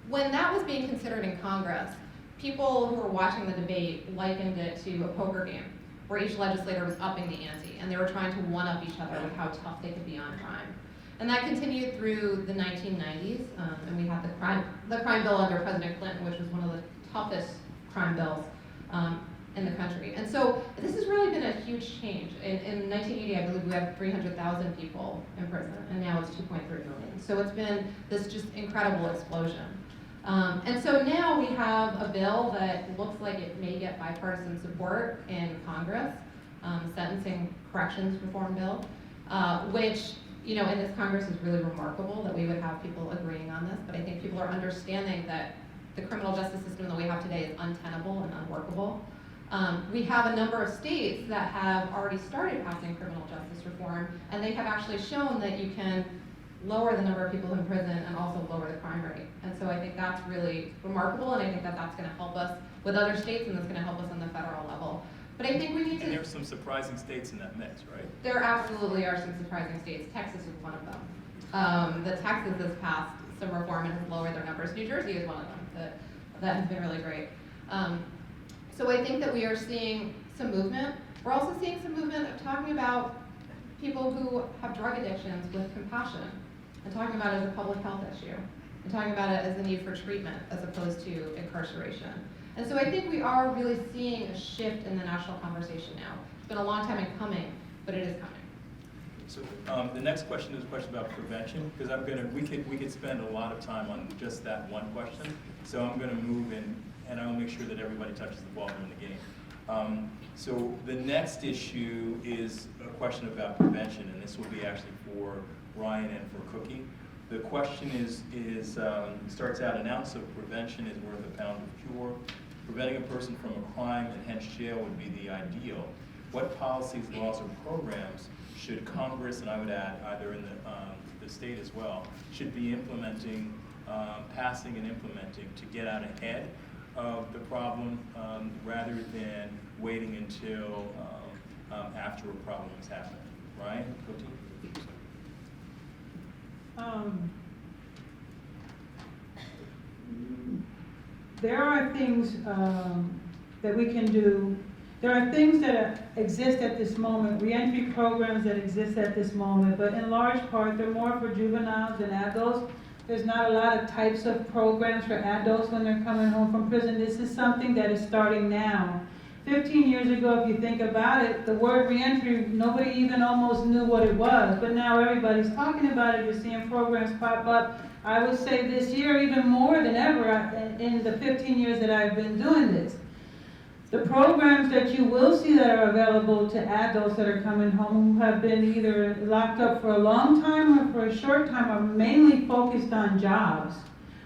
Speaker 6: When that was being considered in Congress, people who were watching the debate likened it to a poker game, where each legislator was upping the ante, and they were trying to one-up each other with how tough they could be on crime. And that continued through the 1990s, and we had the crime bill under President Clinton, which was one of the toughest crime bills in the country. And so this has really been a huge change. In 1980, I believe we had 300,000 people in prison, and now it's 2.3 million. So it's been this just incredible explosion. And so now we have a bill that looks like it may get bipartisan support in Congress, sentencing corrections reform bill, which, you know, in this Congress is really remarkable that we would have people agreeing on this, but I think people are understanding that the criminal justice system that we have today is untenable and unworkable. We have a number of states that have already started passing criminal justice reform, and they have actually shown that you can lower the number of people in prison and also lower the crime rate. And so I think that's really remarkable, and I think that that's going to help us with other states, and that's going to help us on the federal level. But I think we need to...
Speaker 1: And there's some surprising states in that mix, right?
Speaker 6: There absolutely are some surprising states. Texas is one of them. The Texas has passed some reform and has lowered their numbers. New Jersey is one of them. That has been really great. So I think that we are seeing some movement. We're also seeing some movement of talking about people who have drug addictions with compassion, and talking about it as a public health issue, and talking about it as a need for treatment as opposed to incarceration. And so I think we are really seeing a shift in the national conversation now. It's been a long time in coming, but it is coming.
Speaker 1: So the next question is a question about prevention, because we could spend a lot of time on just that one question. So I'm going to move in, and I'll make sure that everybody touches the ball during the game. So the next issue is a question about prevention, and this will be actually for Ryan and for Cookie. The question starts out, an ounce of prevention is worth a pound of cure. Preventing a person from a crime and hence jail would be the ideal. What policies, laws, or programs should Congress, and I would add either in the state as well, should be implementing, passing and implementing to get out ahead of the problem rather than waiting until after a problem has happened? Ryan, Cookie?
Speaker 5: There are things that we can do. There are things that exist at this moment, reentry programs that exist at this moment, but in large part, they're more for juveniles than adults. There's not a lot of types of programs for adults when they're coming home from prison. This is something that is starting now. 15 years ago, if you think about it, the word reentry, nobody even almost knew what it was, but now everybody's talking about it. You're seeing programs pop up. I would say this year even more than ever in the 15 years that I've been doing this. The programs that you will see that are available to adults that are coming home who have been either locked up for a long time or for a short time are mainly focused on jobs.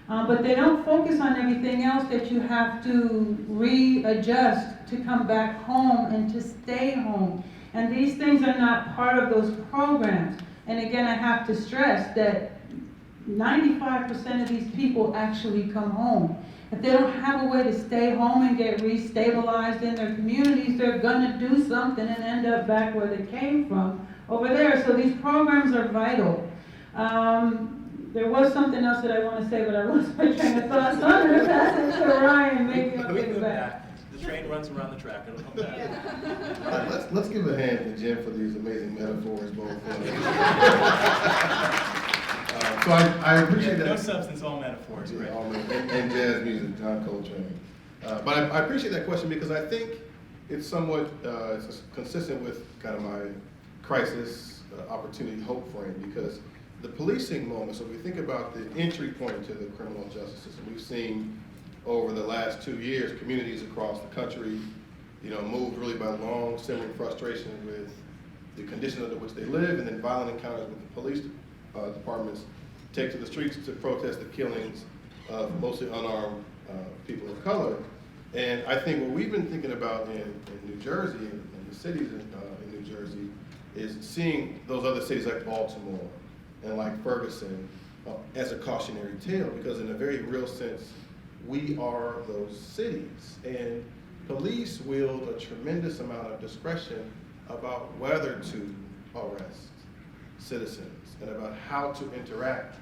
Speaker 5: But they don't focus on everything else that you have to readjust to come back home and to stay home. And these things are not part of those programs. And again, I have to stress that 95% of these people actually come home. If they don't have a way to stay home and get restabilized in their communities, they're gonna do something and end up back where they came from, over there. So these programs are vital. There was something else that I want to say, but I lost my train of thought, so I'm gonna pass it to Ryan, maybe I'll
Speaker 1: We
Speaker 5: get
Speaker 1: can
Speaker 5: it
Speaker 1: go
Speaker 5: back.
Speaker 1: back. The train runs around the track, it'll come back.
Speaker 4: All right, let's give a hand to Jim for these amazing metaphors, both. So I appreciate that.
Speaker 1: No substance, all metaphors, right?
Speaker 4: And jazz music, John Coltrane. But I appreciate that question because I think it's somewhat it's consistent with kind of my crisis, opportunity, hope frame, because the policing moment, so if we think about the entry point to the criminal justice system, we've seen over the last 2 years, communities across the country, moved really by long simmering frustration with the conditions under which they live, and then violent encounters with the police departments take to the streets to protest the killings of mostly unarmed people of color. And I think what we've been thinking about in New Jersey and the cities in New Jersey is seeing those other cities like Baltimore and like Ferguson as a cautionary tale, because in a very real sense, we are those cities. And police wield a tremendous amount of discretion about whether to arrest citizens and about how to interact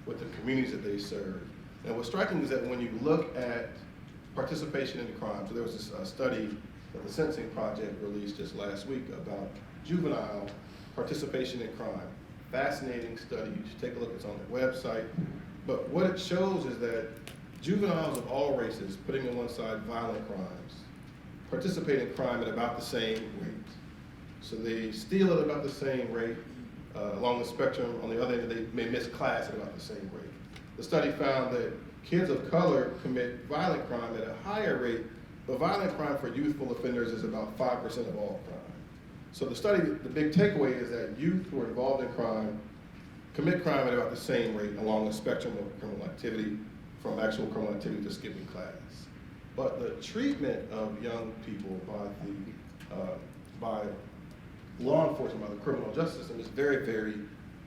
Speaker 4: with the communities that they serve. And what's striking is that when you look at participation in crime, so there was this study that the Sentencing Project released just last week about juvenile participation in crime. Fascinating study, you should take a look, it's on their website. But what it shows is that juveniles of all races, putting on one side violent crimes, participate in crime at about the same rate. So they steal at about the same rate. Along the spectrum, on the other end, they may miss class at about the same rate. The study found that kids of color commit violent crime at a higher rate, but violent crime for youthful offenders is about 5% of all crime. So the study, the big takeaway is that youth who are involved in crime commit crime at about the same rate along the spectrum of criminal activity, from actual criminal activity to skipping class. But the treatment of young people by law enforcement, by the criminal justice system, is very, very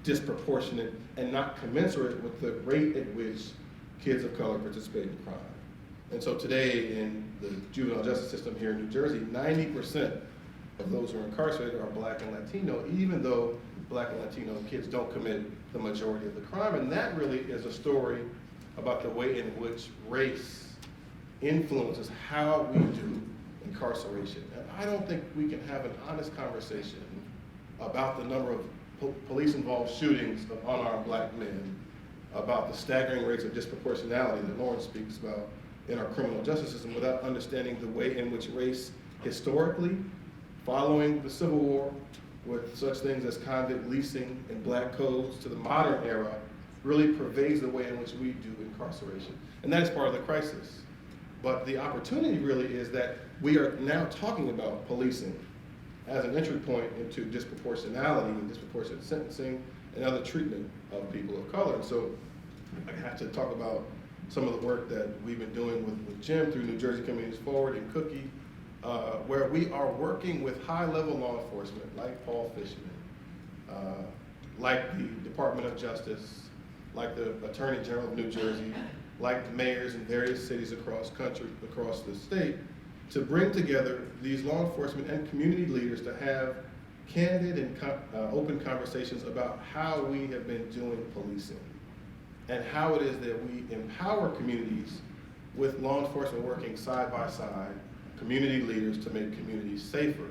Speaker 4: disproportionate and not commensurate with the rate at which kids of color participate in crime. And so today in the juvenile justice system here in New Jersey, 90% of those who are incarcerated are Black and Latino, even though Black and Latino kids don't commit the majority of the crime. And that really is a story about the way in which race influences how we do incarceration. And I don't think we can have an honest conversation about the number of police-involved shootings of unarmed Black men, about the staggering rates of disproportionality that Lauren speaks about in our criminal justice system, without understanding the way in which race historically, following the Civil War, with such things as convict leasing and Black codes to the modern era, really pervades the way in which we do incarceration. And that is part of the crisis. But the opportunity really is that we are now talking about policing as an entry point into disproportionality and disproportionate sentencing and other treatment of people of color. And so I have to talk about some of the work that we've been doing with Jim through New Jersey Communities Forward and Cookie, where we are working with high-level law enforcement like Paul Fishman, like the Department of Justice, like the Attorney General of New Jersey, like the mayors in various cities across the state, to bring together these law enforcement and community leaders to have candid and open conversations about how we have been doing policing and how it is that we empower communities with law enforcement working side by side, community leaders to make communities safer,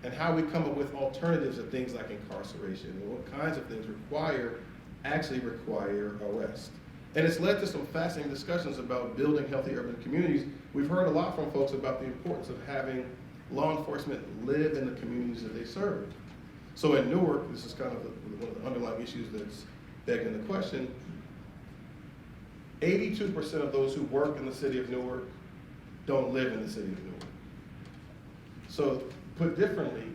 Speaker 4: and how we come up with alternatives to things like incarceration and what kinds of things actually require arrest. And it's led to some fascinating discussions about building healthy urban communities. We've heard a lot from folks about the importance of having law enforcement live in the communities that they serve. So in Newark, this is kind of one of the underlying issues that's begging the question, 82% of those who work in the city of Newark don't live in the city of Newark. So put differently,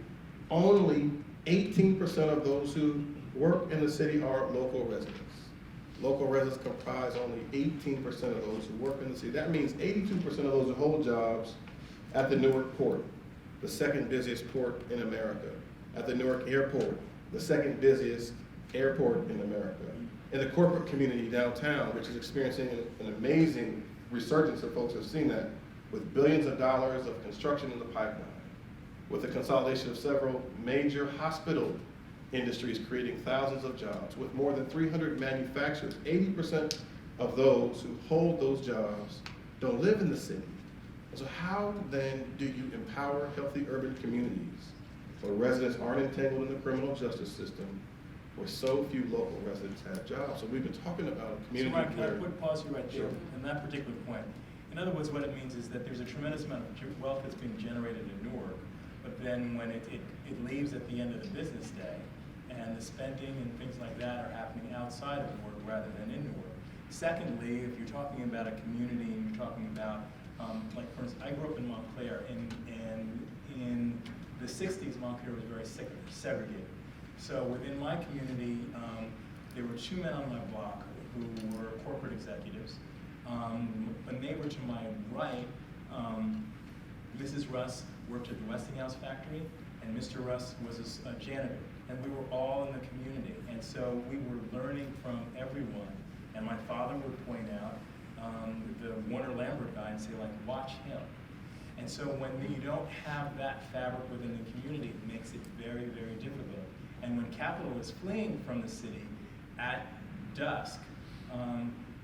Speaker 4: only 18% of those who work in the city are local residents. Local residents comprise only 18% of those who work in the city. That means 82% of those who hold jobs at the Newark port, the second busiest port in America, at the Newark airport, the second busiest airport in America, in the corporate community downtown, which is experiencing an amazing resurgence of folks who have seen that, with billions of dollars of construction in the pipeline, with the consolidation of several major hospital industries creating thousands of jobs. With more than 300 manufacturers, 80% of those who hold those jobs don't live in the city. And so how then do you empower healthy urban communities where residents aren't entangled in the criminal justice system, where so few local residents have jobs? So we've been talking about a
Speaker 7: So
Speaker 4: community
Speaker 7: Ryan, can I
Speaker 4: where...
Speaker 7: pause you right there
Speaker 4: Sure.
Speaker 7: on that particular point? In other words, what it means is that there's a tremendous amount of wealth that's being generated in Newark, but then when it leaves at the end of the business day, and the spending and things like that are happening outside of Newark rather than in Newark. Secondly, if you're talking about a community and you're talking about, like for instance, I grew up in Montclair, and in the 60s, Montclair was very segregated. So within my community, there were two men on my block who were corporate executives. A neighbor to my right, Mrs. Russ worked at the Westinghouse factory, and Mr. Russ was a janitor. And we were all in the community. And so we were learning from everyone. And my father would point out the Warner Lambert guy and say, like, watch him. And so when you don't have that fabric within the community, it makes it very, very difficult. And when capital is fleeing from the city at dusk,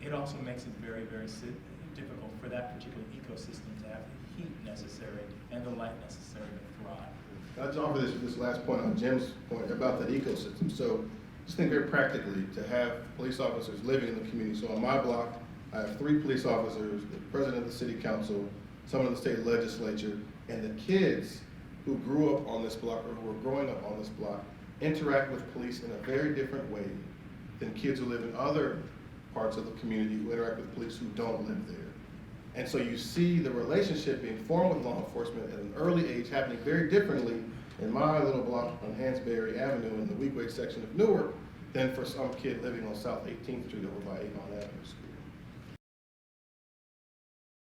Speaker 7: it also makes it very, very difficult for that particular ecosystem to have the heat necessary and the light necessary to thrive.
Speaker 4: I'll just offer this last point on Jim's point about that ecosystem. So just think very practically to have police officers living in the community. So on my block, I have 3 police officers, the president of the city council, someone in the state legislature, and the kids who grew up on this block or who are growing up on this block interact with police in a very different way than kids who live in other parts of the community who interact with police who don't live there. And so you see the relationship being formed with law enforcement at an early age happening very differently in my little block on Hansberry Avenue in the Weequahic section of Newark than for some kid living on South 18th Street over by Avon Avenue School.